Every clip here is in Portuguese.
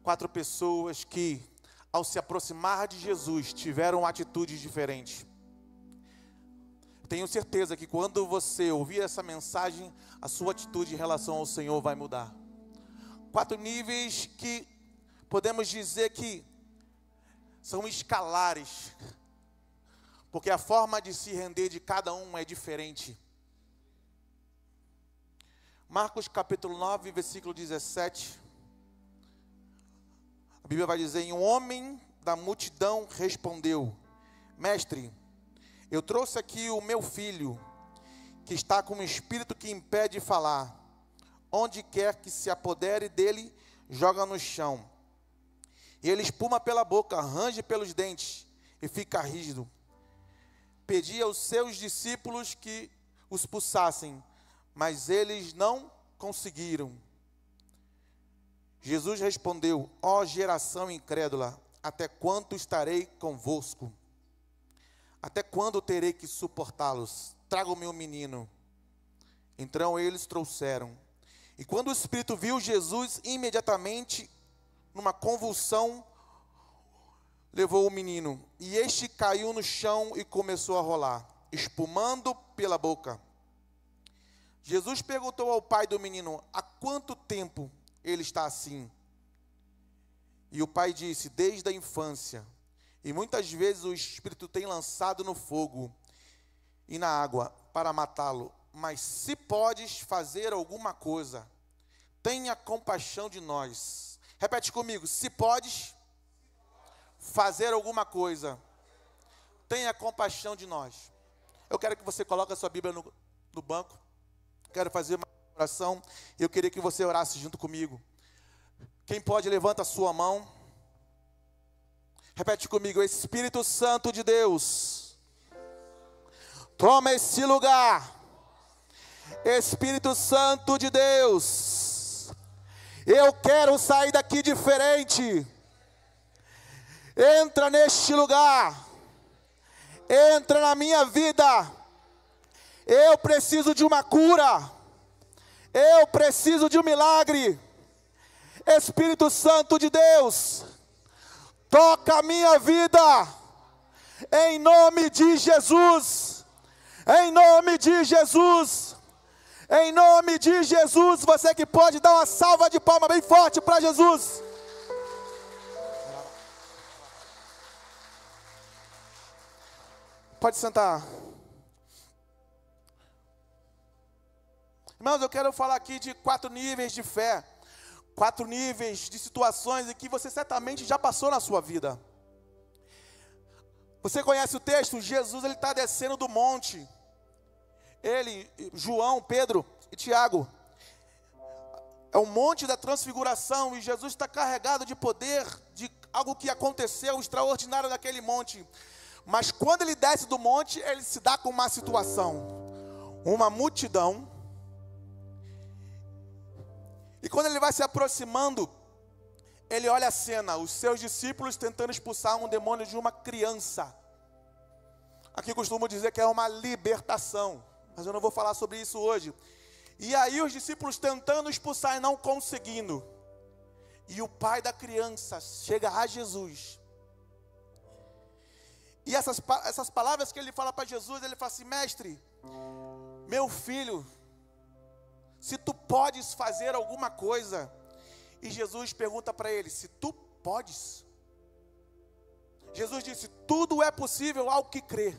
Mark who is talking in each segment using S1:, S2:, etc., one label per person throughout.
S1: 4 pessoas que, ao se aproximar de Jesus, tiveram atitudes diferentes. Tenho certeza que quando você ouvir essa mensagem, a sua atitude em relação ao Senhor vai mudar. 4 níveis que podemos dizer que são escalares, porque a forma de se render de cada um é diferente. Marcos capítulo 9, versículo 17. A Bíblia vai dizer: e um homem da multidão respondeu: Mestre, eu trouxe aqui o meu filho, que está com um espírito que impede de falar. Onde quer que se apodere dele, joga no chão. E ele espuma pela boca, range pelos dentes e fica rígido. Pedi aos seus discípulos que os expulsassem, mas eles não conseguiram. Jesus respondeu: ó geração incrédula, até quando estarei convosco? Até quando terei que suportá-los? Traga-me o menino. Então eles trouxeram. E quando o espírito viu Jesus, imediatamente, numa convulsão, levou o menino. E este caiu no chão e começou a rolar, espumando pela boca. Jesus perguntou ao pai do menino: há quanto tempo ele está assim? E o pai disse: desde a infância. E muitas vezes o espírito tem lançado no fogo e na água para matá-lo. Mas se podes fazer alguma coisa, tenha compaixão de nós. Repete comigo: se podes fazer alguma coisa, tenha compaixão de nós. Eu quero que você coloque a sua Bíblia no banco. Quero fazer uma oração. Eu queria que você orasse junto comigo. Quem pode, levanta a sua mão. Repete comigo: Espírito Santo de Deus, toma esse lugar. Espírito Santo de Deus, eu quero sair daqui diferente. Entra neste lugar, entra na minha vida. Eu preciso de uma cura, eu preciso de um milagre. Espírito Santo de Deus, toca a minha vida, em nome de Jesus, em nome de Jesus, em nome de Jesus. Você que pode dar uma salva de palmas bem forte para Jesus. Pode sentar. Irmãos, eu quero falar aqui de 4 níveis de fé. 4 níveis de situações em que você certamente já passou na sua vida. Você conhece o texto? Jesus, ele está descendo do monte. Ele, João, Pedro e Tiago. É o monte da transfiguração. E Jesus está carregado de poder, de algo que aconteceu extraordinário naquele monte. Mas quando ele desce do monte, ele se dá com uma situação. Uma multidão. E quando ele vai se aproximando, ele olha a cena, os seus discípulos tentando expulsar um demônio de uma criança. Aqui costumo dizer que é uma libertação, mas eu não vou falar sobre isso hoje. E aí os discípulos tentando expulsar e não conseguindo. E o pai da criança chega a Jesus. E essas palavras que ele fala para Jesus, ele fala assim: mestre, meu filho, se tu podes fazer alguma coisa. E Jesus pergunta para ele: se tu podes? Jesus disse: tudo é possível ao que crê.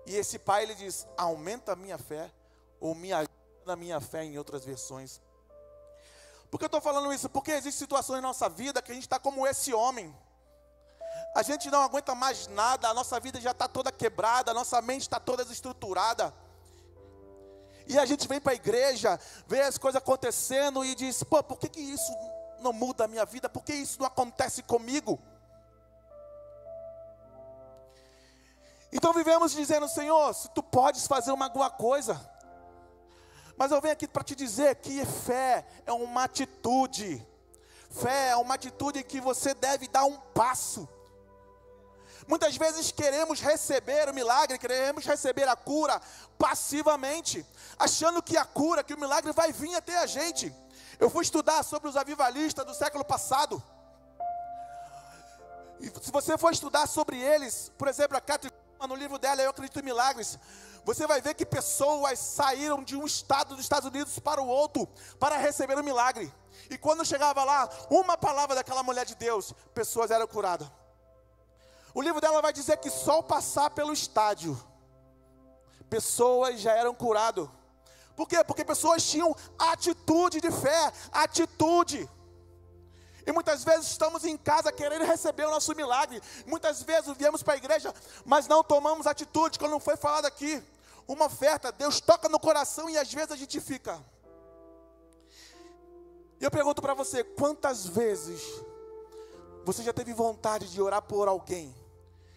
S1: E esse pai, ele diz: aumenta a minha fé, ou me ajuda na minha fé, em outras versões. Por que eu estou falando isso? Porque existem situações na nossa vida que a gente está como esse homem. A gente não aguenta mais nada, a nossa vida já está toda quebrada, a nossa mente está toda desestruturada. E a gente vem para a igreja, vê as coisas acontecendo e diz: pô, por que isso não muda a minha vida? Por que isso não acontece comigo? Então vivemos dizendo: Senhor, se tu podes fazer alguma coisa. Mas eu venho aqui para te dizer que fé é uma atitude. Fé é uma atitude em que você deve dar um passo. Muitas vezes queremos receber o milagre, queremos receber a cura passivamente, achando que a cura, que o milagre vai vir até a gente. Eu fui estudar sobre os avivalistas do século passado. E se você for estudar sobre eles, por exemplo, a Catherine, no livro dela, Eu Acredito em Milagres, você vai ver que pessoas saíram de um estado dos Estados Unidos para o outro, para receber um milagre. E quando chegava lá, uma palavra daquela mulher de Deus, pessoas eram curadas. O livro dela vai dizer que só ao passar pelo estádio, pessoas já eram curadas. Por quê? Porque pessoas tinham atitude de fé, atitude. E muitas vezes estamos em casa querendo receber o nosso milagre. Muitas vezes viemos para a igreja, mas não tomamos atitude. Quando não foi falado aqui, uma oferta, Deus toca no coração e às vezes a gente fica. E eu pergunto para você, quantas vezes você já teve vontade de orar por alguém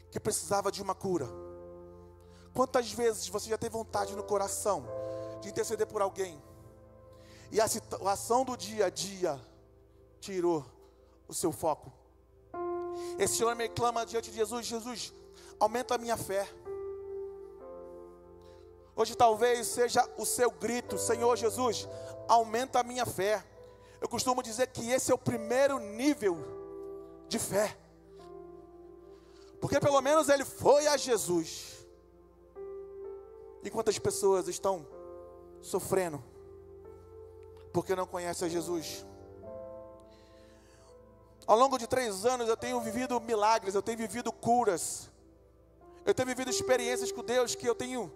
S1: que precisava de uma cura? Quantas vezes você já teve vontade no coração de interceder por alguém e a situação do dia a dia tirou o seu foco? Esse homem clama diante de Jesus: Jesus, aumenta a minha fé. Hoje talvez seja o seu grito: Senhor Jesus, aumenta a minha fé. Eu costumo dizer que esse é o primeiro nível de fé, porque pelo menos ele foi a Jesus. E quantas pessoas estão sofrendo porque não conhecem a Jesus? Ao longo de 3 anos eu tenho vivido milagres, eu tenho vivido curas, eu tenho vivido experiências com Deus que eu tenho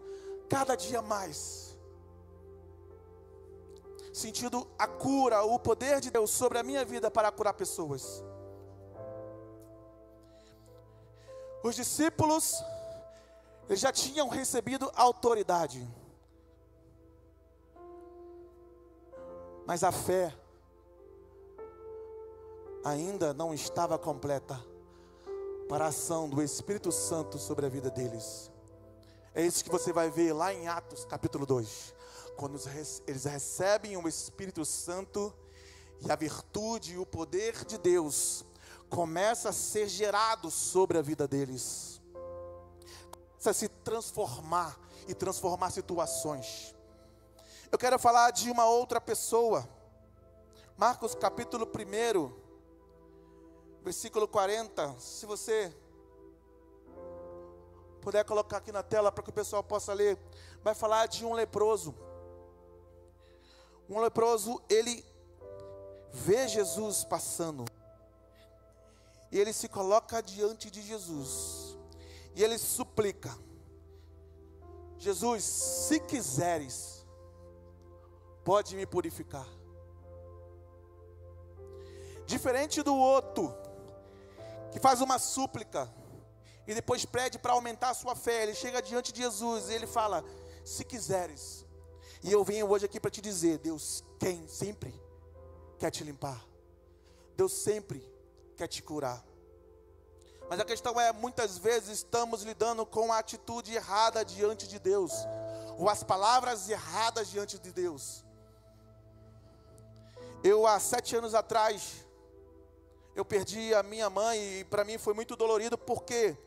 S1: cada dia mais sentido a cura, o poder de Deus sobre a minha vida para curar pessoas. Os discípulos, eles já tinham recebido autoridade, mas a fé ainda não estava completa para a ação do Espírito Santo sobre a vida deles. É isso que você vai ver lá em Atos capítulo 2, quando eles recebem o Espírito Santo e a virtude e o poder de Deus começa a ser gerado sobre a vida deles, começa a se transformar e transformar situações. Eu quero falar de uma outra pessoa. Marcos capítulo 1, versículo 40, se você puder colocar aqui na tela para que o pessoal possa ler, vai falar de um leproso. Um leproso, ele vê Jesus passando, e ele se coloca diante de Jesus, e ele suplica: Jesus, se quiseres, pode me purificar. Diferente do outro, que faz uma súplica e depois pede para aumentar a sua fé, ele chega diante de Jesus e ele fala: se quiseres. E eu venho hoje aqui para te dizer, Deus sempre quer te limpar, Deus sempre quer te curar. Mas a questão é, muitas vezes estamos lidando com a atitude errada diante de Deus, ou as palavras erradas diante de Deus. Eu, há 7 anos atrás, eu perdi a minha mãe, e para mim foi muito dolorido. Por quê?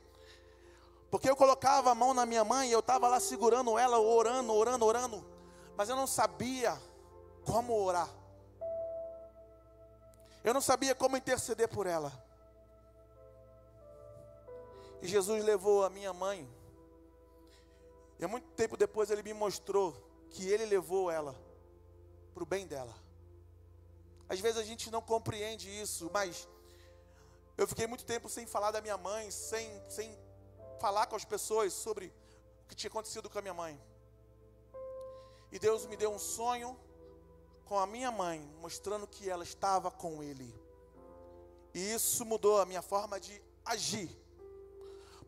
S1: Porque eu colocava a mão na minha mãe, e eu estava lá segurando ela, orando, mas eu não sabia como orar, eu não sabia como interceder por ela. E Jesus levou a minha mãe, e há muito tempo depois ele me mostrou que ele levou ela para o bem dela. Às vezes a gente não compreende isso, mas eu fiquei muito tempo sem falar da minha mãe, sem falar com as pessoas sobre o que tinha acontecido com a minha mãe. E Deus me deu um sonho com a minha mãe, mostrando que ela estava com Ele. E isso mudou a minha forma de agir.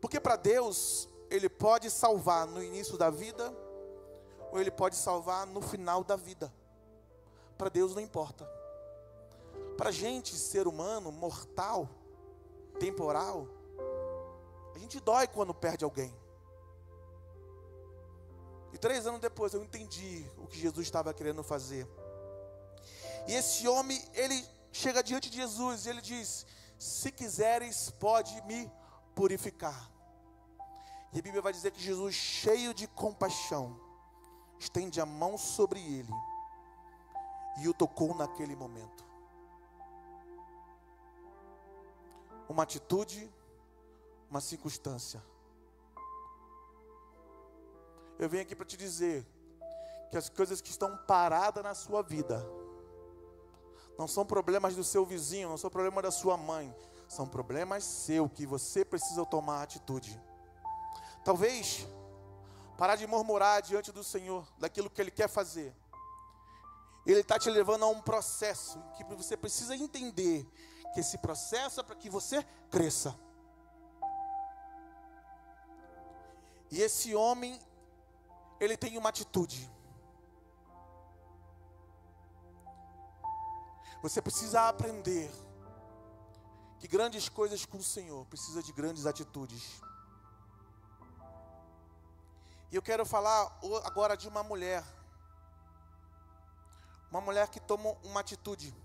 S1: Porque para Deus, Ele pode salvar no início da vida, ou Ele pode salvar no final da vida. Para Deus não importa. Para a gente, ser humano, mortal, temporal, a gente dói quando perde alguém. E 3 anos depois eu entendi o que Jesus estava querendo fazer. E esse homem, ele chega diante de Jesus e ele diz: se quiseres, pode me purificar. E a Bíblia vai dizer que Jesus, cheio de compaixão, estende a mão sobre ele. e o tocou naquele momento. Uma atitude, uma circunstância. Eu venho aqui para te dizer que as coisas que estão paradas na sua vida não são problemas do seu vizinho, não são problemas da sua mãe, são problemas seus, que você precisa tomar atitude. Talvez parar de murmurar diante do Senhor, daquilo que Ele quer fazer. Ele está te levando a um processo que você precisa entender que esse processo é para que você cresça. E esse homem, ele tem uma atitude. Você precisa aprender que grandes coisas com o Senhor precisa de grandes atitudes. E eu quero falar agora de uma mulher. Uma mulher que toma uma atitude.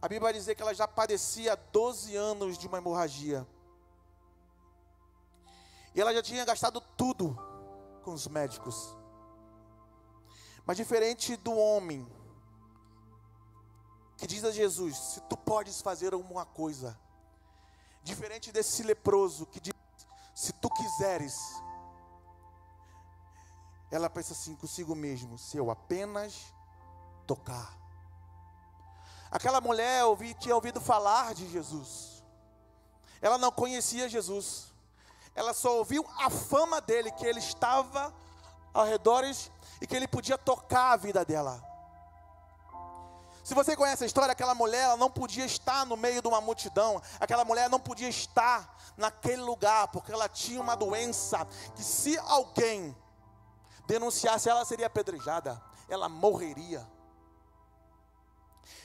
S1: A Bíblia vai dizer que ela já padecia 12 anos de uma hemorragia. E ela já tinha gastado tudo com os médicos. Mas diferente do homem que diz a Jesus: se tu podes fazer alguma coisa. Diferente desse leproso que diz: se tu quiseres. Ela pensa assim consigo mesmo: se eu apenas tocar. Aquela mulher tinha ouvido falar de Jesus. Ela não conhecia Jesus. Ela só ouviu a fama dele, que ele estava ao redor e que ele podia tocar a vida dela. Se você conhece a história, aquela mulher, ela não podia estar no meio de uma multidão. Aquela mulher não podia estar naquele lugar, porque ela tinha uma doença que, se alguém denunciasse, ela seria apedrejada, ela morreria.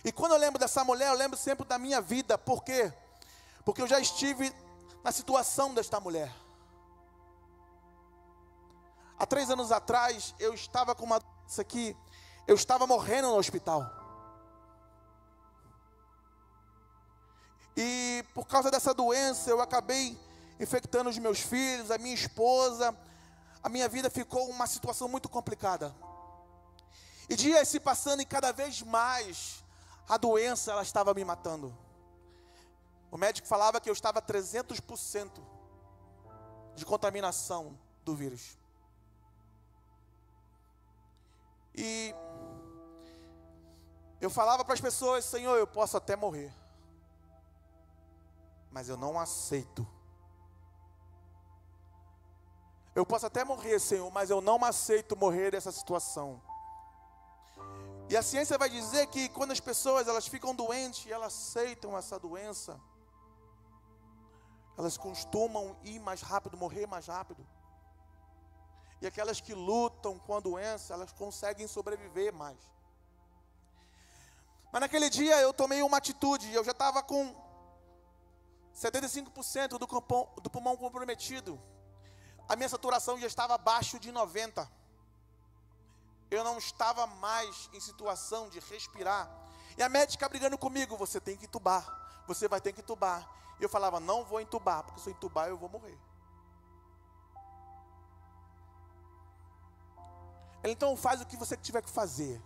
S1: E quando eu lembro dessa mulher, eu lembro sempre da minha vida. Por quê? Porque eu já estive na situação desta mulher. Há 3 anos atrás, eu estava com uma doença que eu estava morrendo no hospital. E por causa dessa doença, eu acabei infectando os meus filhos, a minha esposa. A minha vida ficou uma situação muito complicada. E dias se passando e cada vez mais a doença, ela estava me matando. O médico falava que eu estava 300% de contaminação do vírus. E eu falava para as pessoas: Senhor, eu posso até morrer, mas eu não aceito. Eu posso até morrer, Senhor, mas eu não aceito morrer dessa situação. E a ciência vai dizer que quando as pessoas elas ficam doentes e elas aceitam essa doença, elas costumam ir mais rápido, morrer mais rápido. E aquelas que lutam com a doença, elas conseguem sobreviver mais. Mas naquele dia eu tomei uma atitude. Eu já estava com 75% do pulmão comprometido. A minha saturação já estava abaixo de 90%. Eu não estava mais em situação de respirar. E a médica brigando comigo: você tem que entubar, você vai ter que entubar. E eu falava: não vou entubar, porque se eu entubar eu vou morrer. Ela: então faz o que você tiver que fazer.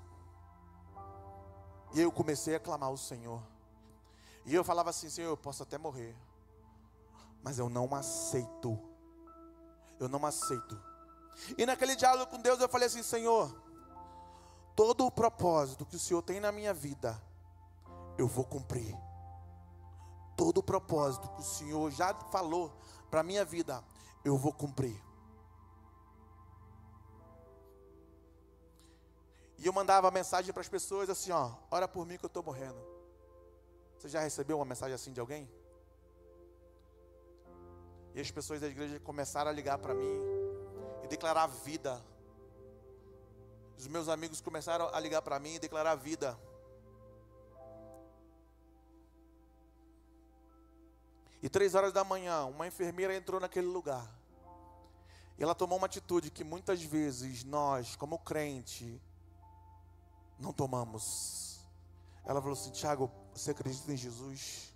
S1: E eu comecei a clamar ao Senhor. E eu falava assim: Senhor, eu posso até morrer, mas eu não aceito. Eu não aceito. E naquele diálogo com Deus eu falei assim: Senhor, todo o propósito que o Senhor tem na minha vida, eu vou cumprir. Todo o propósito que o Senhor já falou para a minha vida, eu vou cumprir. E eu mandava mensagem para as pessoas assim: ó, ora por mim que eu estou morrendo. Você já recebeu uma mensagem assim de alguém? E as pessoas da igreja começaram a ligar para mim e declarar vida. Os meus amigos começaram a ligar para mim e declarar vida. E 3 horas da manhã, uma enfermeira entrou naquele lugar. E ela tomou uma atitude que muitas vezes nós, como crente, não tomamos. Ela falou assim: Tiago, você acredita em Jesus?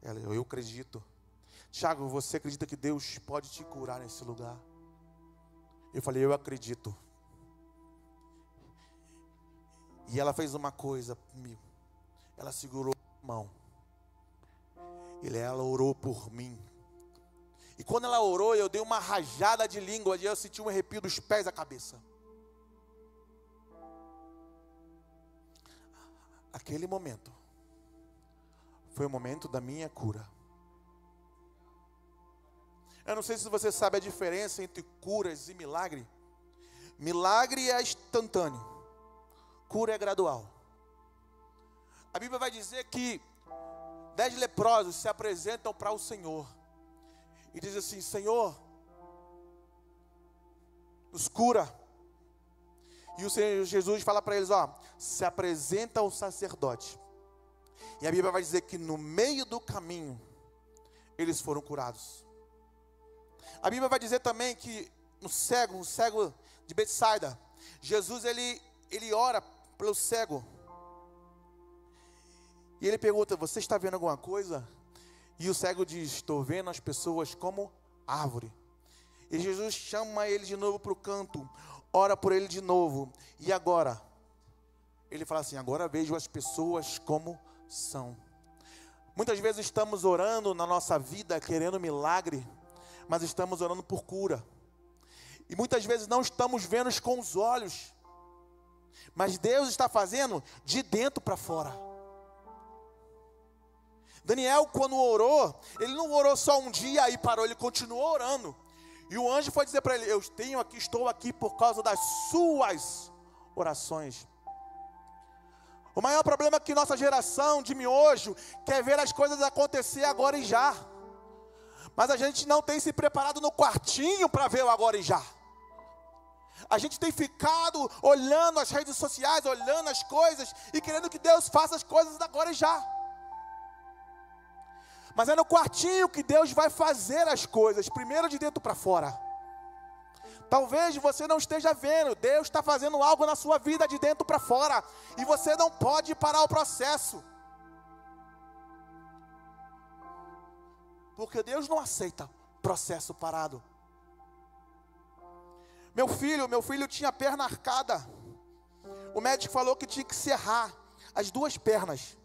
S1: Eu acredito. Tiago, você acredita que Deus pode te curar nesse lugar? Eu falei: eu acredito. E ela fez uma coisa comigo. Ela segurou a mão. Ela orou por mim. E quando ela orou, eu dei uma rajada de língua. E eu senti um arrepio dos pés à cabeça. Aquele momento foi o momento da minha cura. Eu não sei se você sabe a diferença entre curas e milagre. Milagre é instantâneo. Cura é gradual. A Bíblia vai dizer que 10 leprosos se apresentam para o Senhor. E diz assim: Senhor, nos cura. E o Senhor Jesus fala para eles, ó, se apresenta ao sacerdote. E a Bíblia vai dizer que no meio do caminho, eles foram curados. A Bíblia vai dizer também que no cego de Betsaida, Jesus ele ora pelo cego. E ele pergunta, você está vendo alguma coisa? E o cego diz, estou vendo as pessoas como árvore. E Jesus chama ele de novo para o canto, ora por ele de novo. E agora? Ele fala assim, agora vejo as pessoas como são. Muitas vezes estamos orando na nossa vida, querendo milagre, mas estamos orando por cura. E muitas vezes não estamos vendo com os olhos, mas Deus está fazendo de dentro para fora. Daniel, quando orou, ele não orou só um dia e parou, ele continuou orando. E o anjo foi dizer para ele, estou aqui por causa das suas orações. O maior problema é que nossa geração de miojo quer ver as coisas acontecer agora e já. Mas a gente não tem se preparado no quartinho para ver o agora e já. A gente tem ficado olhando as redes sociais, olhando as coisas e querendo que Deus faça as coisas agora e já. Mas é no quartinho que Deus vai fazer as coisas, primeiro de dentro para fora. Talvez você não esteja vendo, Deus está fazendo algo na sua vida de dentro para fora, e você não pode parar o processo. Porque Deus não aceita processo parado. Meu filho tinha a perna arcada. O médico falou que tinha que serrar as duas pernas.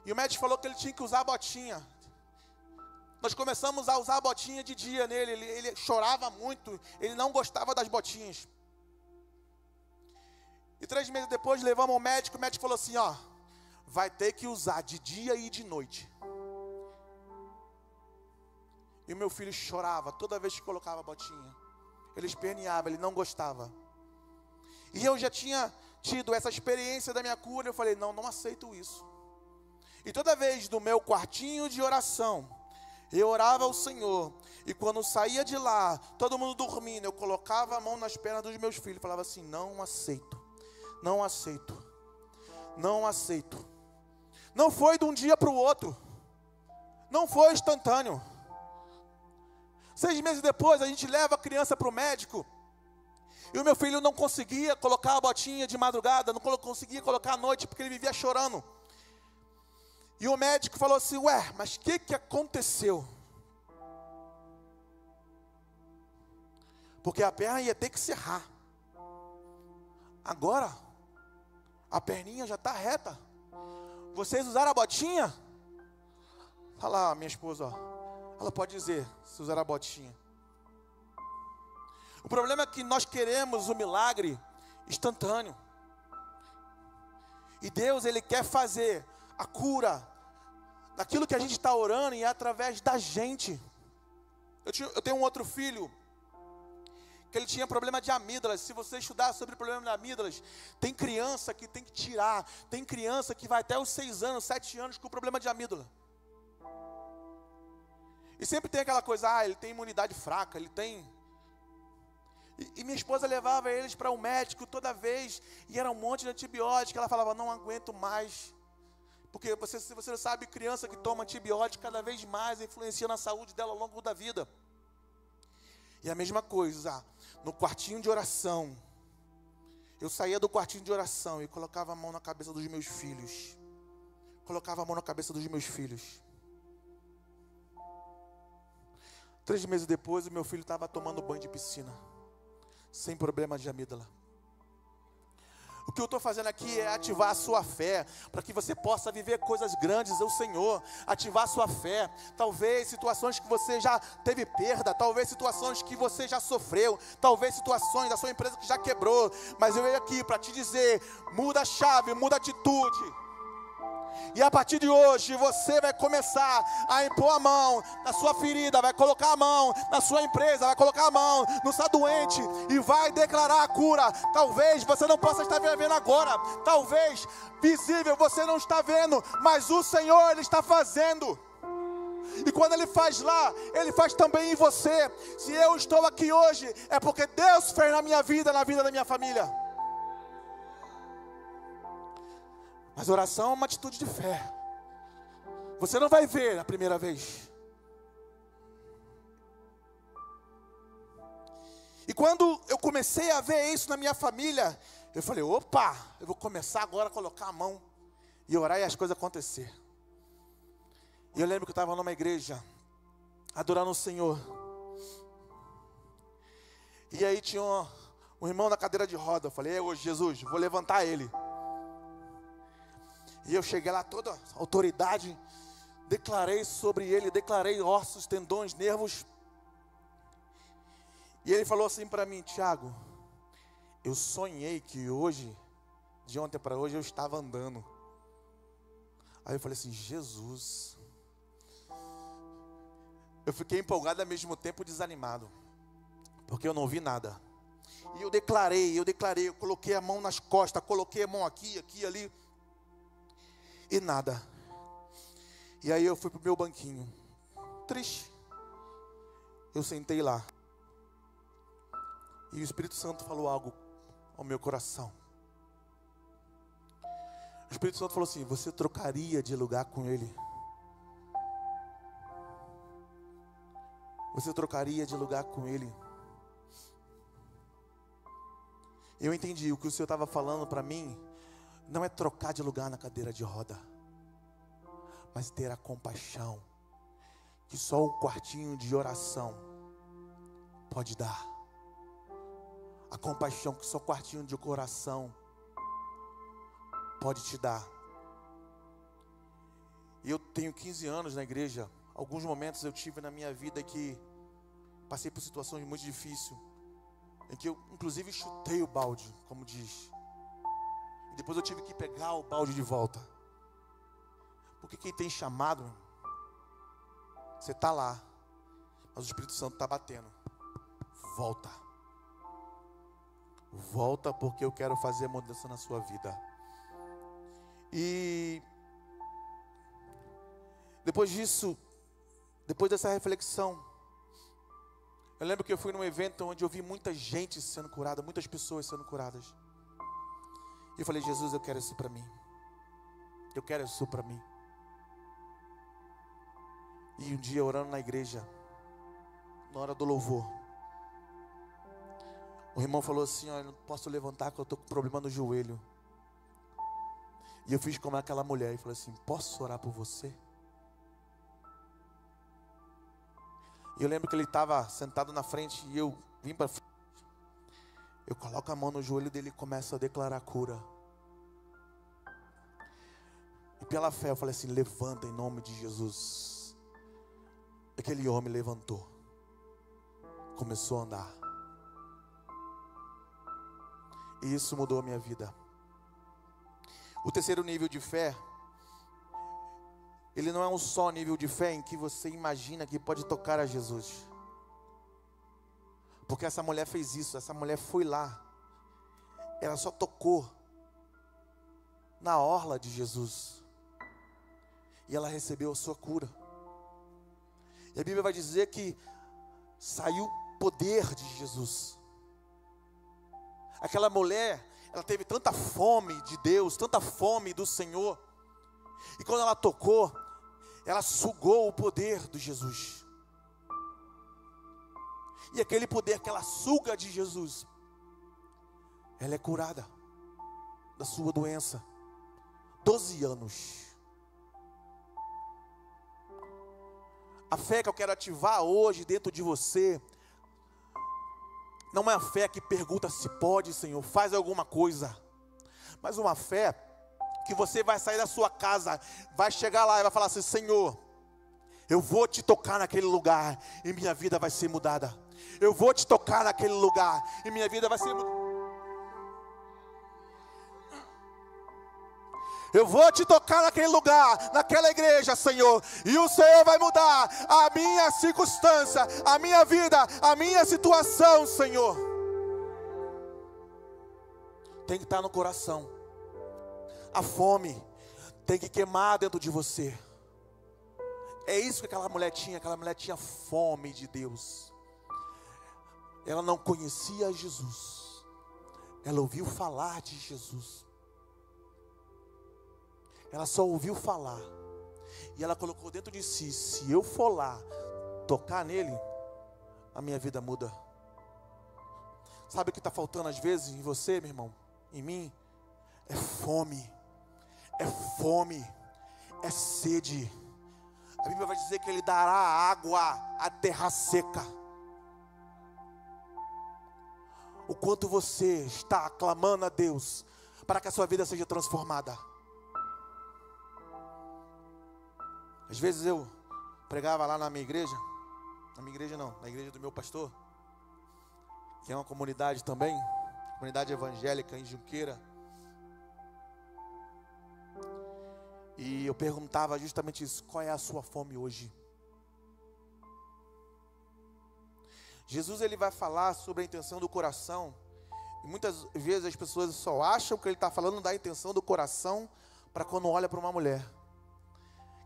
S1: E o médico falou que ele tinha que usar a botinha. Nós começamos a usar a botinha de dia nele. Ele chorava muito. Ele não gostava das botinhas. E 3 meses depois levamos ao médico. O médico falou assim, ó, vai ter que usar de dia e de noite. E o meu filho chorava toda vez que colocava a botinha. Ele esperneava, ele não gostava. E eu já tinha tido essa experiência da minha cura. Eu falei, não aceito isso. E toda vez do meu quartinho de oração, eu orava ao Senhor. E quando saía de lá, todo mundo dormindo, eu colocava a mão nas pernas dos meus filhos. Falava assim, não aceito. Não aceito. Não aceito. Não foi de um dia para o outro. Não foi instantâneo. 6 meses depois, a gente leva a criança para o médico. E o meu filho não conseguia colocar a botinha de madrugada, não conseguia colocar à noite, porque ele vivia chorando. E o médico falou assim, ué, mas o que aconteceu? Porque a perna ia ter que serrar. Agora, a perninha já está reta. Vocês usaram a botinha? Olha lá, minha esposa, ó. Ela pode dizer, se usar a botinha. O problema é que nós queremos o milagre instantâneo. E Deus, Ele quer fazer a cura daquilo que a gente está orando e é através da gente. Eu tenho um outro filho que ele tinha problema de amígdalas. Se você estudar sobre o problema de amígdalas, tem criança que tem que tirar, tem criança que vai até os 6 anos, 7 anos com problema de amígdala. E sempre tem aquela coisa, ele tem imunidade fraca, ele tem... E minha esposa levava eles para um médico toda vez, e era um monte de antibiótico. Ela falava, não aguento mais. Porque se você sabe, criança que toma antibiótico cada vez mais influencia na saúde dela ao longo da vida. E a mesma coisa, no quartinho de oração. Eu saía do quartinho de oração e colocava a mão na cabeça dos meus filhos. Colocava a mão na cabeça dos meus filhos. 3 meses depois, o meu filho estava tomando banho de piscina. Sem problema de amígdala. O que eu estou fazendo aqui é ativar a sua fé, para que você possa viver coisas grandes do Senhor, ativar a sua fé. Talvez situações que você já teve perda, talvez situações que você já sofreu, talvez situações da sua empresa que já quebrou, mas eu venho aqui para te dizer, muda a chave, muda a atitude. E a partir de hoje você vai começar a impor a mão na sua ferida, vai colocar a mão na sua empresa, vai colocar a mão no seu doente e vai declarar a cura. Talvez você não possa estar vendo agora, talvez visível você não está vendo, mas o Senhor Ele está fazendo. E quando Ele faz lá, Ele faz também em você. Se eu estou aqui hoje, é porque Deus fez na minha vida, na vida da minha família. Mas oração é uma atitude de fé. Você não vai ver a primeira vez. E quando eu comecei a ver isso na minha família, eu falei, opa, eu vou começar agora a colocar a mão e orar e as coisas acontecer. E eu lembro que eu estava numa igreja, adorando o Senhor. E aí tinha um irmão na cadeira de roda. Eu falei, hoje Jesus, vou levantar ele. E eu cheguei lá, toda autoridade, declarei sobre ele, declarei ossos, tendões, nervos. E ele falou assim para mim, Tiago, eu sonhei que hoje, de ontem para hoje, eu estava andando. Aí eu falei assim, Jesus. Eu fiquei empolgado ao mesmo tempo desanimado, porque eu não vi nada. E eu declarei, eu coloquei a mão nas costas, coloquei a mão aqui, ali. E nada. E aí eu fui pro meu banquinho, triste. Eu sentei lá. E o Espírito Santo falou algo ao meu coração. O Espírito Santo falou assim, você trocaria de lugar com ele? Você trocaria de lugar com ele? Eu entendi, o que o Senhor estava falando para mim não é trocar de lugar na cadeira de roda, mas ter a compaixão que só um quartinho de oração pode dar. A compaixão que só um quartinho de coração pode te dar. E eu tenho 15 anos na igreja. Alguns momentos eu tive na minha vida que passei por situações muito difíceis, em que eu inclusive chutei o balde, como diz. E depois eu tive que pegar o balde de volta. Porque quem tem chamado, você está lá, mas o Espírito Santo está batendo. Volta. Volta, porque eu quero fazer mudança na sua vida. E depois disso, depois dessa reflexão, eu lembro que eu fui num evento onde eu vi muita gente sendo curada, muitas pessoas sendo curadas. E eu falei, Jesus, eu quero isso para mim. Eu quero isso para mim. E um dia orando na igreja, na hora do louvor, o irmão falou assim, eu não posso levantar porque eu estou com problema no joelho. E eu fiz como aquela mulher e falei assim, posso orar por você? E eu lembro que ele estava sentado na frente e eu vim para frente. Eu coloco a mão no joelho dele e começo a declarar cura. E pela fé eu falei assim, levanta em nome de Jesus. Aquele homem levantou. Começou a andar. E isso mudou a minha vida. O terceiro nível de fé, ele não é um só nível de fé em que você imagina que pode tocar a Jesus. Porque essa mulher fez isso, essa mulher foi lá. Ela só tocou na orla de Jesus. E ela recebeu a sua cura. E a Bíblia vai dizer que saiu poder de Jesus. Aquela mulher, ela teve tanta fome de Deus, tanta fome do Senhor. E quando ela tocou, ela sugou o poder de Jesus. E aquele poder que ela suga de Jesus, ela é curada da sua doença. 12 anos. A fé que eu quero ativar hoje dentro de você, não é a fé que pergunta se pode, Senhor, faz alguma coisa. mas uma fé que você vai sair da sua casa, vai chegar lá e vai falar assim: Senhor, eu vou te tocar naquele lugar e minha vida vai ser mudada. Eu vou te tocar naquele lugar e minha vida vai ser mudada. Eu vou te tocar naquele lugar, naquela igreja, Senhor, e o Senhor vai mudar a minha circunstância, a minha vida, a minha situação, Senhor. Tem que estar no coração. A fome tem que queimar dentro de você. É isso que aquela mulher tinha fome de Deus. Ela não conhecia Jesus, ela ouviu falar de Jesus. Ela só ouviu falar. E ela colocou dentro de si: se eu for lá tocar nele, a minha vida muda. Sabe o que está faltando às vezes em você, meu irmão? Em mim? É fome. É fome. É sede. A Bíblia vai dizer que Ele dará água à terra seca. O quanto você está clamando a Deus para que a sua vida seja transformada. Às vezes eu pregava lá na minha igreja não, na igreja do meu pastor, que é uma comunidade também, comunidade evangélica em Junqueira. E eu perguntava justamente isso: qual é a sua fome hoje? Jesus, ele vai falar sobre a intenção do coração, e muitas vezes as pessoas só acham que ele está falando da intenção do coração para quando olha para uma mulher.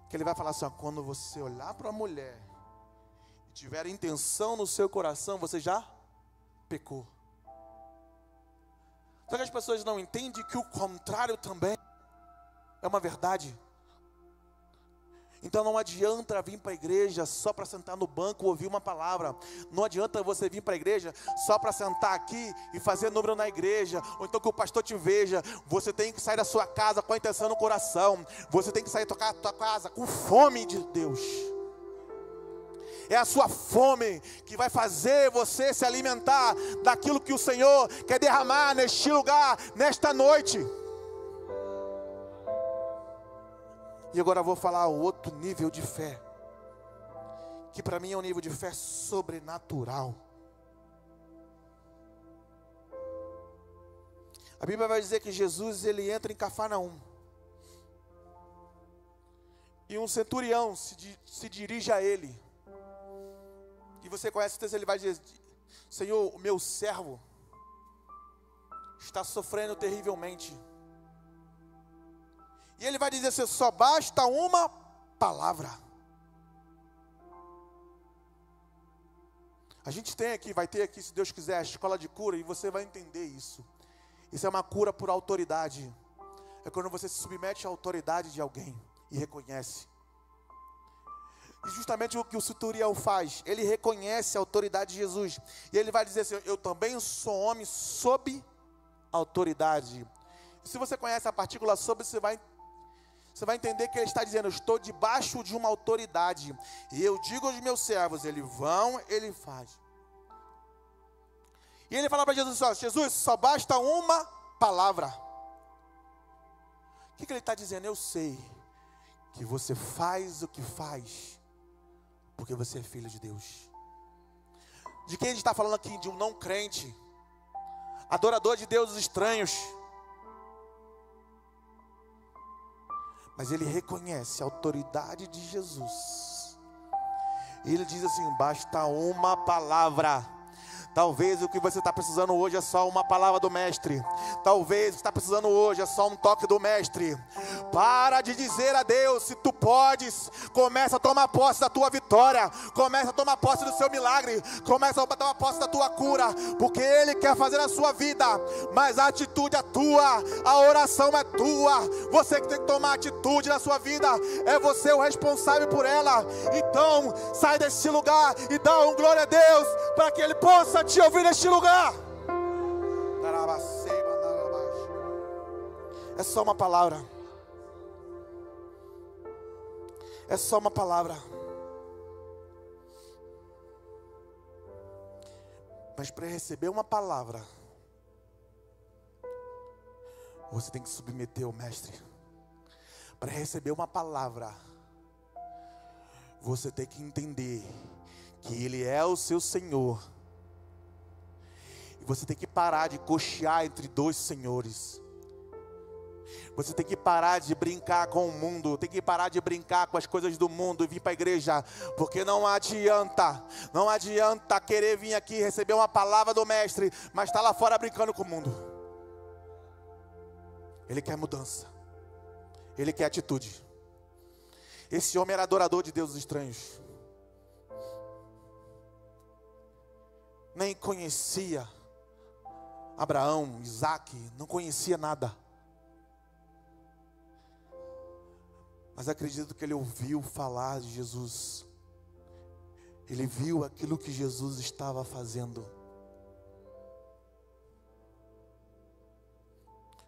S1: Que ele vai falar assim: ó, quando você olhar para a mulher e tiver intenção no seu coração, você já pecou. Só que as pessoas não entendem que o contrário também é uma verdade. Então não adianta vir para a igreja só para sentar no banco e ouvir uma palavra. Não adianta você vir para a igreja só para sentar aqui e fazer número na igreja, ou então que o pastor te veja. Você tem que sair da sua casa com a intenção no coração. Você tem que sair tocar a tua casa com fome de Deus. É a sua fome que vai fazer você se alimentar daquilo que o Senhor quer derramar neste lugar, nesta noite. E agora eu vou falar o outro nível de fé, que para mim é um nível de fé sobrenatural. A Bíblia vai dizer que Jesus, ele entra em Cafarnaum. E um centurião se dirige a ele. E você conhece o texto, ele vai dizer: Senhor, o meu servo está sofrendo terrivelmente. E ele vai dizer assim: só basta uma palavra. A gente tem aqui, vai ter aqui, se Deus quiser, a escola de cura, e você vai entender isso. Isso é uma cura por autoridade. É quando você se submete à autoridade de alguém e reconhece. E justamente o que o centurião faz, ele reconhece a autoridade de Jesus. E ele vai dizer assim: eu também sou homem sob autoridade. E se você conhece a partícula sob, você vai entender que ele está dizendo: eu estou debaixo de uma autoridade. E eu digo aos meus servos, eles vão, ele faz. E ele fala para Jesus: Jesus, só basta uma palavra. O que ele está dizendo? Eu sei que você faz o que faz porque você é filho de Deus. De quem a gente está falando aqui? De um não crente, adorador de deuses estranhos. Mas ele reconhece a autoridade de Jesus. E ele diz assim: basta uma palavra. Talvez o que você está precisando hoje é só uma palavra do mestre. Talvez o que está precisando hoje é só um toque do mestre. Para de dizer a Deus se tu podes. Começa a tomar posse da tua vitória. Começa a tomar posse do seu milagre. Começa a tomar posse da tua cura. Porque Ele quer fazer na sua vida. Mas a atitude é tua. A oração é tua. Você que tem que tomar atitude na sua vida. É você o responsável por ela. Então sai desse lugar e dá um glória a Deus, para que Ele possa te ouvir neste lugar. É só uma palavra. É só uma palavra. Mas para receber uma palavra, Você tem que submeter ao mestre. Para receber uma palavra, você tem que entender que Ele é o seu Senhor. E você tem que parar de cochear entre dois senhores. Você tem que parar de brincar com o mundo. Tem que parar de brincar com as coisas do mundo e vir para a igreja. Porque não adianta querer vir aqui receber uma palavra do mestre, mas está lá fora brincando com o mundo. Ele quer mudança. Ele quer atitude. Esse homem era adorador de deuses estranhos. Nem conhecia Abraão, Isaac, não conhecia nada. Mas acredito que ele ouviu falar de Jesus. Ele viu aquilo que Jesus estava fazendo.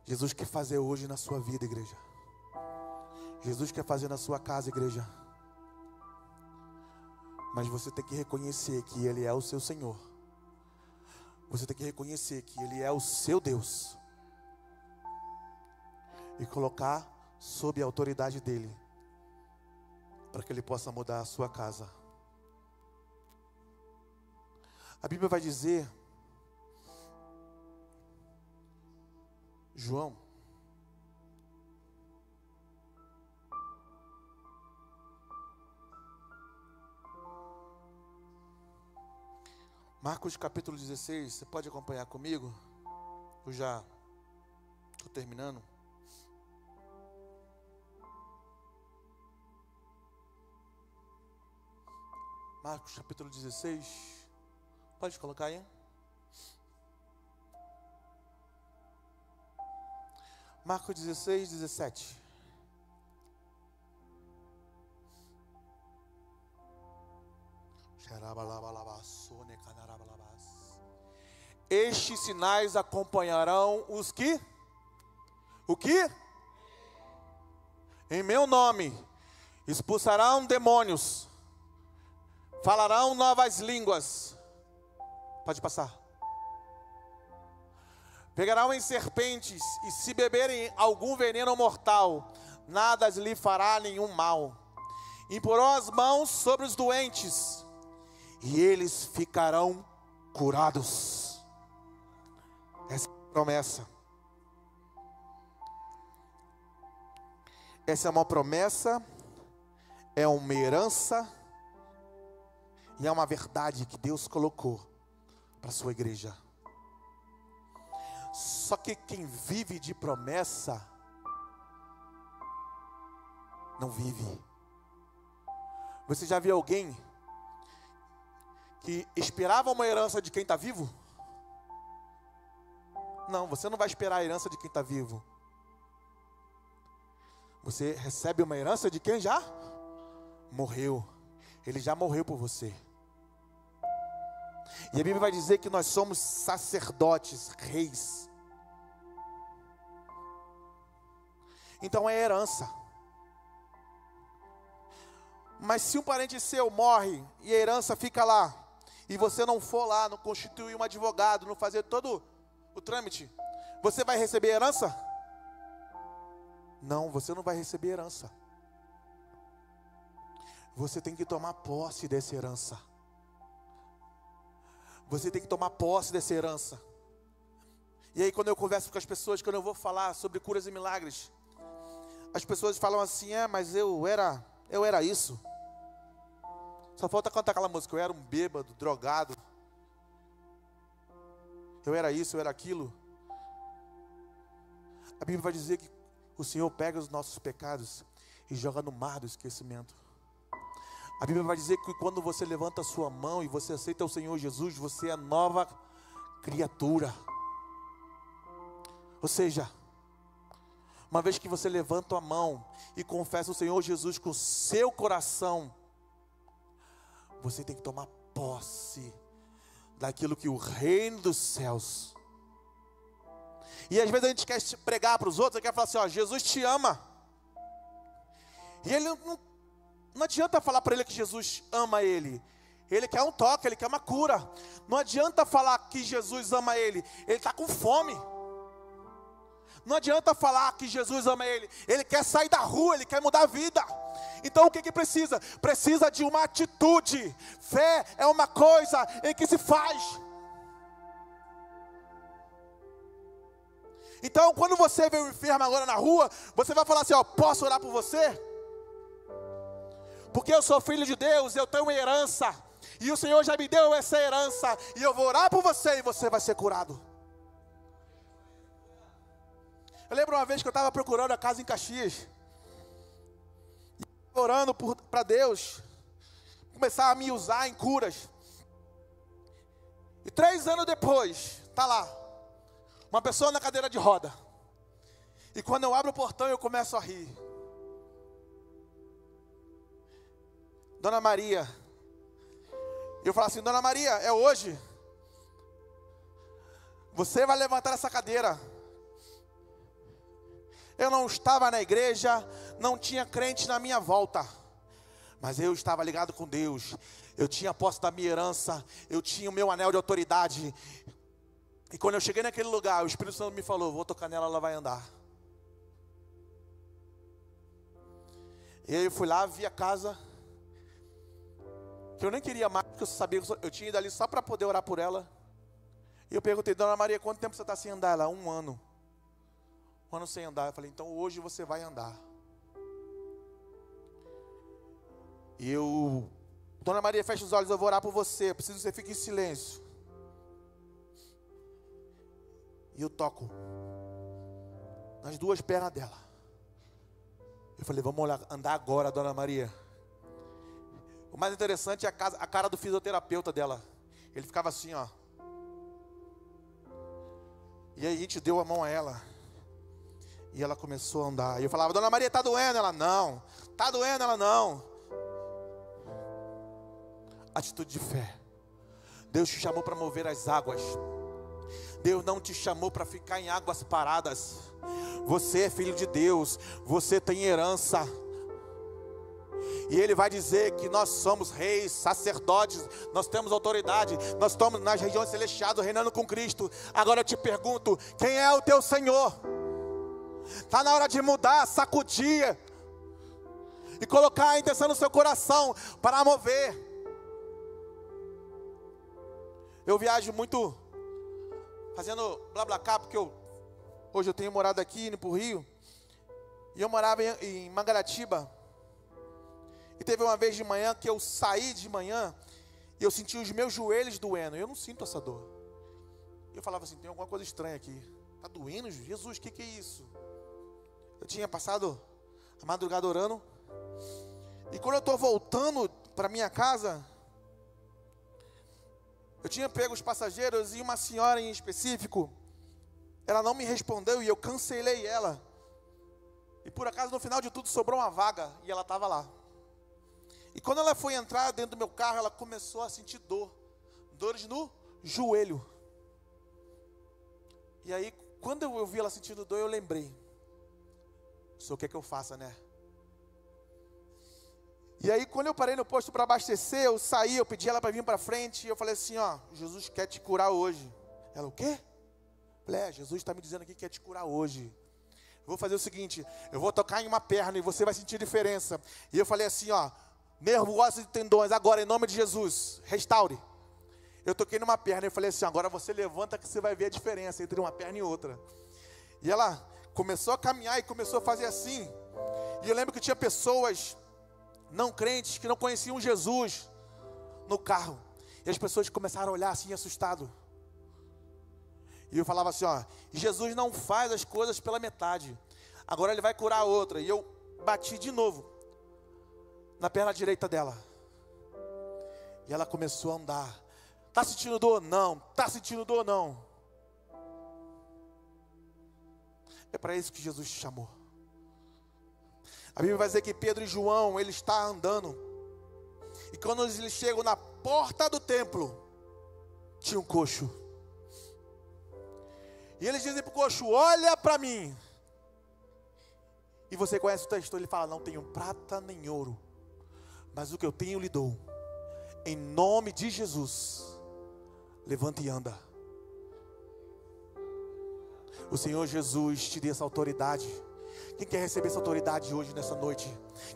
S1: Jesus quer fazer hoje na sua vida, igreja. Jesus quer fazer na sua casa, igreja. Mas você tem que reconhecer que Ele é o seu Senhor. Você tem que reconhecer que Ele é o seu Deus. E colocar sob a autoridade dEle. Para que Ele possa mudar a sua casa. A Bíblia vai dizer, João, Marcos capítulo 16, você pode acompanhar comigo? Eu já estou terminando. Marcos capítulo 16, pode colocar aí? Marcos 16, 17. Estes sinais acompanharão os que? O que? Em meu nome expulsarão demônios, falarão novas línguas. Pode passar. Pegarão em serpentes, e se beberem algum veneno mortal, nada lhe fará nenhum mal. Imporão as mãos sobre os doentes, e eles ficarão curados. Essa é a promessa. Essa é uma promessa, é uma herança, e é uma verdade que Deus colocou para a sua igreja. Só que quem vive de promessa, não vive. Você já viu alguém que esperava uma herança de quem está vivo? Não, você não vai esperar a herança de quem está vivo. Você recebe uma herança de quem já morreu. Ele já morreu por você. E a Bíblia vai dizer que nós somos sacerdotes, reis. Então é herança. Mas se um parente seu morre e a herança fica lá, e você não for lá, não constituir um advogado, não fazer todo o trâmite, você vai receber herança? Não, você não vai receber herança. Você tem que tomar posse dessa herança. Você tem que tomar posse dessa herança. E aí quando eu converso com as pessoas, quando eu vou falar sobre curas e milagres, as pessoas falam assim, mas eu era isso. Só falta cantar aquela música, eu era um bêbado, drogado. Eu era isso, eu era aquilo. A Bíblia vai dizer que o Senhor pega os nossos pecados e joga no mar do esquecimento. A Bíblia vai dizer que quando você levanta a sua mão e você aceita o Senhor Jesus, você é nova criatura. Ou seja, uma vez que você levanta a mão e confessa o Senhor Jesus com o seu coração, você tem que tomar posse daquilo que o reino dos céus. E às vezes a gente quer pregar para os outros, quer falar assim, Jesus te ama. E ele não adianta falar para ele que Jesus ama ele. Ele quer um toque, ele quer uma cura. Não adianta falar que Jesus ama ele. Ele está com fome. Não adianta falar que Jesus ama ele. Ele quer sair da rua, ele quer mudar a vida. Então o que precisa? Precisa de uma atitude. Fé é uma coisa em que se faz. Então quando você vê o enfermo agora na rua, você vai falar assim, ó, posso orar por você? Porque eu sou filho de Deus, eu tenho uma herança. E o Senhor já me deu essa herança. E eu vou orar por você e você vai ser curado. Eu lembro uma vez que eu estava procurando a casa em Caxias. Orando para Deus. Começar a me usar em curas. E 3 anos depois, está lá. Uma pessoa na cadeira de roda. E quando eu abro o portão eu começo a rir. Dona Maria. Eu falo assim, Dona Maria, é hoje. Você vai levantar essa cadeira. Eu não estava na igreja, não tinha crente na minha volta. Mas eu estava ligado com Deus. Eu tinha posse da minha herança. Eu tinha o meu anel de autoridade. E quando eu cheguei naquele lugar, o Espírito Santo me falou, vou tocar nela, ela vai andar. E aí eu fui lá, vi a casa. Que eu nem queria mais, porque eu sabia que eu tinha ido ali só para poder orar por ela. E eu perguntei, Dona Maria, quanto tempo você está sem andar? Ela, 1 ano. 1 ano sem andar. Eu falei, então hoje você vai andar. E eu, Dona Maria, fecha os olhos, eu vou orar por você. Eu preciso que você fique em silêncio. E eu toco nas 2 pernas dela. Eu falei, vamos lá, andar agora, Dona Maria. O mais interessante é a cara do fisioterapeuta dela. Ele ficava assim, ó. E aí a gente deu a mão a ela. E ela começou a andar. E eu falava, Dona Maria, tá doendo? Ela, não. Tá doendo? Ela, não. Atitude de fé. Deus te chamou para mover as águas. Deus não te chamou para ficar em águas paradas. Você é filho de Deus. Você tem herança. E Ele vai dizer que nós somos reis, sacerdotes, nós temos autoridade, nós estamos nas regiões celestiais reinando com Cristo. Agora eu te pergunto, quem é o teu Senhor? Está na hora de mudar, sacudir e colocar a intenção no seu coração para mover. Eu viajo muito fazendo BlaBlaCar, porque hoje eu tenho morado aqui, indo para o Rio. E eu morava em Mangaratiba. E teve uma vez de manhã que eu saí de manhã e eu senti os meus joelhos doendo. Eu não sinto essa dor. Eu falava assim, tem alguma coisa estranha aqui. Está doendo, Jesus, o que é isso? Eu tinha passado a madrugada orando. E quando eu estou voltando para minha casa, eu tinha pego os passageiros e uma senhora em específico, ela não me respondeu e eu cancelei ela. E por acaso no final de tudo sobrou uma vaga e ela estava lá. E quando ela foi entrar dentro do meu carro, ela começou a sentir dores no joelho. E aí, quando eu vi ela sentindo dor, eu lembrei. O senhor quer que eu faça, né? E aí, quando eu parei no posto para abastecer, eu saí, eu pedi ela para vir para frente. E eu falei assim, ó, Jesus quer te curar hoje. Ela, o quê? Eu falei, Jesus está me dizendo aqui que quer te curar hoje. Eu vou fazer o seguinte, eu vou tocar em uma perna e você vai sentir diferença. E eu falei assim, ó, nervo, ossos e tendões, agora em nome de Jesus, restaure. Eu toquei numa perna e falei assim, agora você levanta que você vai ver a diferença entre uma perna e outra. E ela começou a caminhar e começou a fazer assim. E eu lembro que tinha pessoas não crentes que não conheciam Jesus no carro. E as pessoas começaram a olhar assim, assustado. E eu falava assim, ó, Jesus não faz as coisas pela metade. Agora Ele vai curar a outra. E eu bati de novo na perna direita dela. E ela começou a andar. Está sentindo dor? Não. Está sentindo dor? Não. É para isso que Jesus te chamou. A Bíblia vai dizer que Pedro e João, eles estão andando. E quando eles chegam na porta do templo, tinha um coxo. E eles dizem para o coxo, olha para mim. E você conhece o texto, ele fala, não tenho prata nem ouro, mas o que eu tenho lhe dou. Em nome de Jesus, levanta e anda. o Senhor Jesus te dê essa autoridade. Quem quer receber essa autoridade hoje, nessa noite?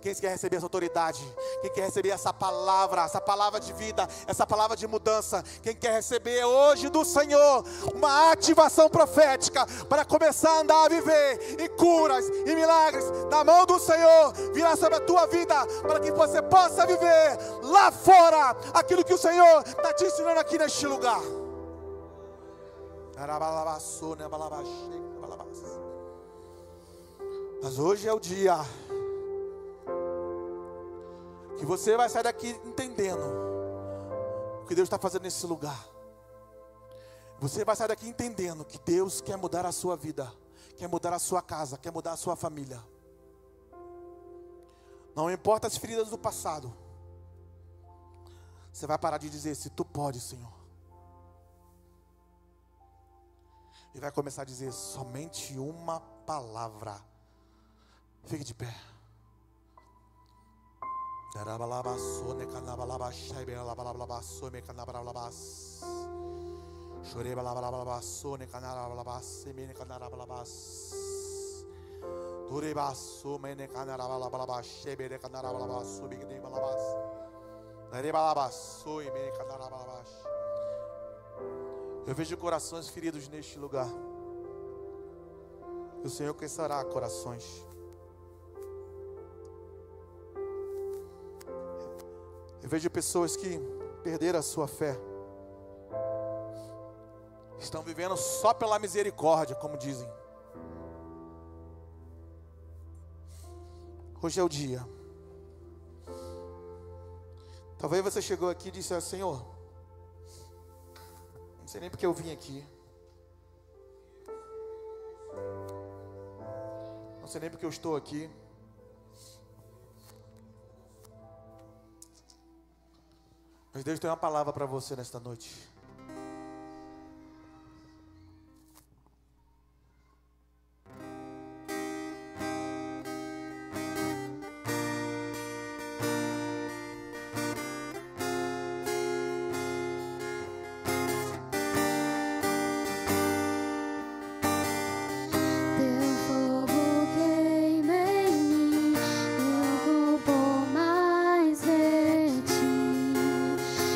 S1: Quem quer receber essa autoridade? Quem quer receber essa palavra de vida, essa palavra de mudança? Quem quer receber hoje do Senhor uma ativação profética para começar a andar, a viver em curas e milagres na mão do Senhor, virá sobre a tua vida, para que você possa viver lá fora aquilo que o Senhor está te ensinando aqui neste lugar. Mas hoje é o dia que você vai sair daqui entendendo o que Deus está fazendo nesse lugar. Você vai sair daqui entendendo que Deus quer mudar a sua vida, quer mudar a sua casa, quer mudar a sua família. Não importa as feridas do passado, você vai parar de dizer: se tu pode, Senhor. E vai começar a dizer somente uma palavra. Fique de pé. Eu vejo corações feridos neste lugar. O Senhor quer sarar corações. Eu vejo pessoas que perderam a sua fé. Estão vivendo só pela misericórdia, como dizem. Hoje é o dia. Talvez você chegou aqui e disse: Senhor, não sei nem porque eu vim aqui. Não sei nem porque eu estou aqui. Mas Deus tem uma palavra para você nesta noite.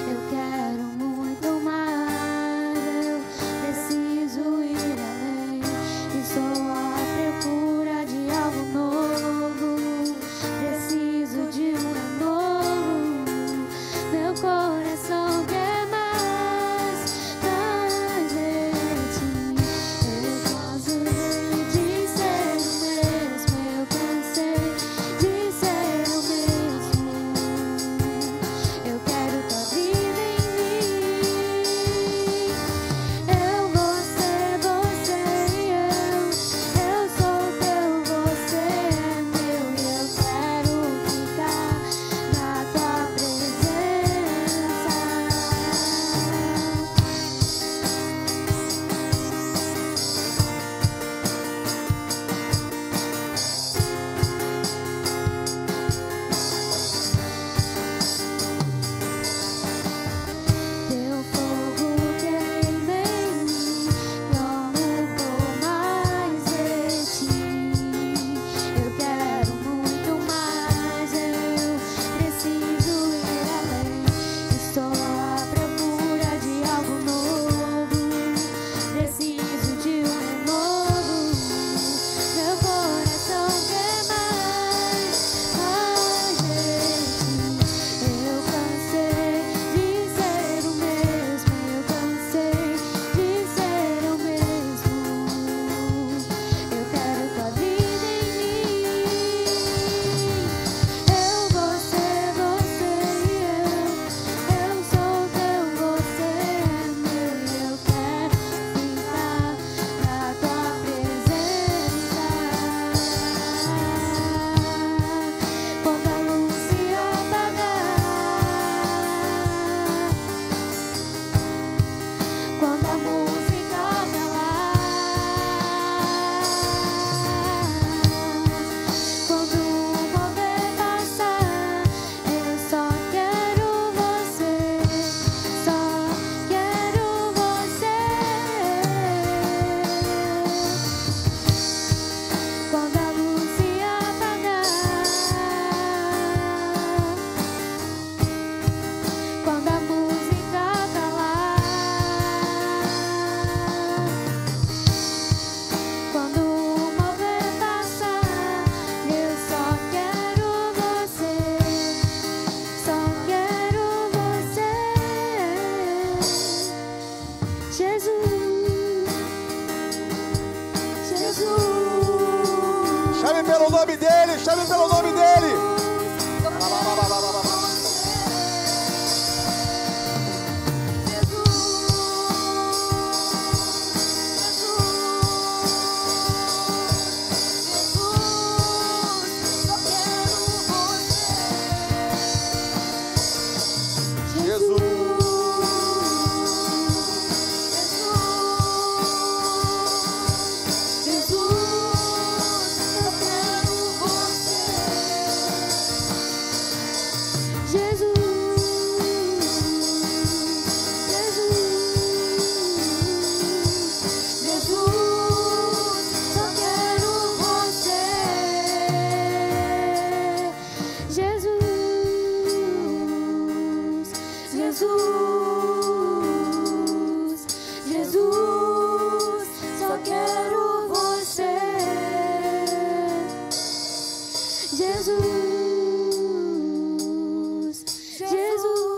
S2: Eu quero muito mais. Jesus, Jesus,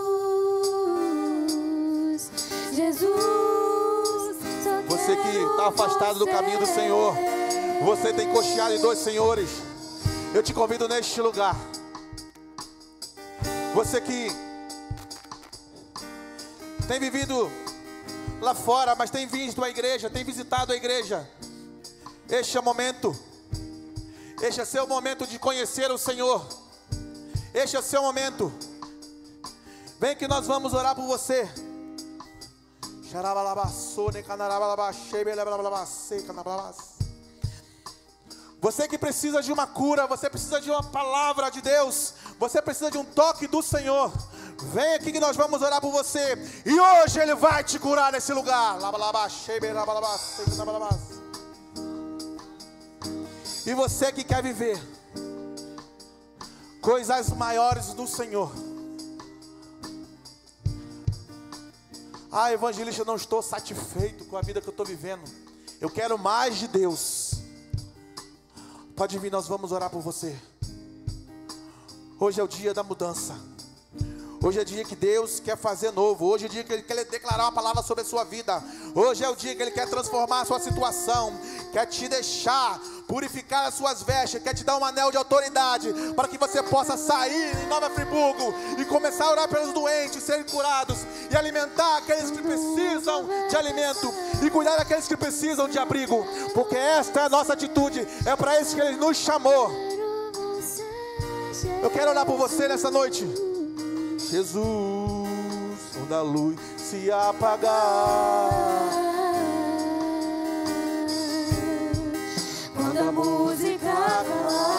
S2: Jesus.
S1: Você que está afastado do caminho do Senhor, você tem cocheado em dois senhores, eu te convido neste lugar. Você que tem vivido lá fora, mas tem vindo à igreja, tem visitado a igreja, este é o momento. Este é seu momento de conhecer o Senhor. Este é o seu momento. Vem que nós vamos orar por você. Você que precisa de uma cura, você precisa de uma palavra de Deus, você precisa de um toque do Senhor. Vem aqui que nós vamos orar por você. E hoje Ele vai te curar nesse lugar. E você que quer viver coisas maiores do Senhor. Ah, evangelista, eu não estou satisfeito com a vida que eu estou vivendo. Eu quero mais de Deus. Pode vir, nós vamos orar por você. Hoje é o dia da mudança. Hoje é o dia que Deus quer fazer novo. Hoje é o dia que Ele quer declarar uma palavra sobre a sua vida. Hoje é o dia que Ele quer transformar a sua situação. Quer te deixar purificar as suas vestes. Quer te dar um anel de autoridade, para que você possa sair em Nova Friburgo e começar a orar pelos doentes, serem curados, e alimentar aqueles que precisam de alimento, e cuidar daqueles que precisam de abrigo. Porque esta é a nossa atitude. É para isso que Ele nos chamou. Eu quero orar por você nessa noite. Jesus, quando a luz se apagar,
S2: quando a música calar,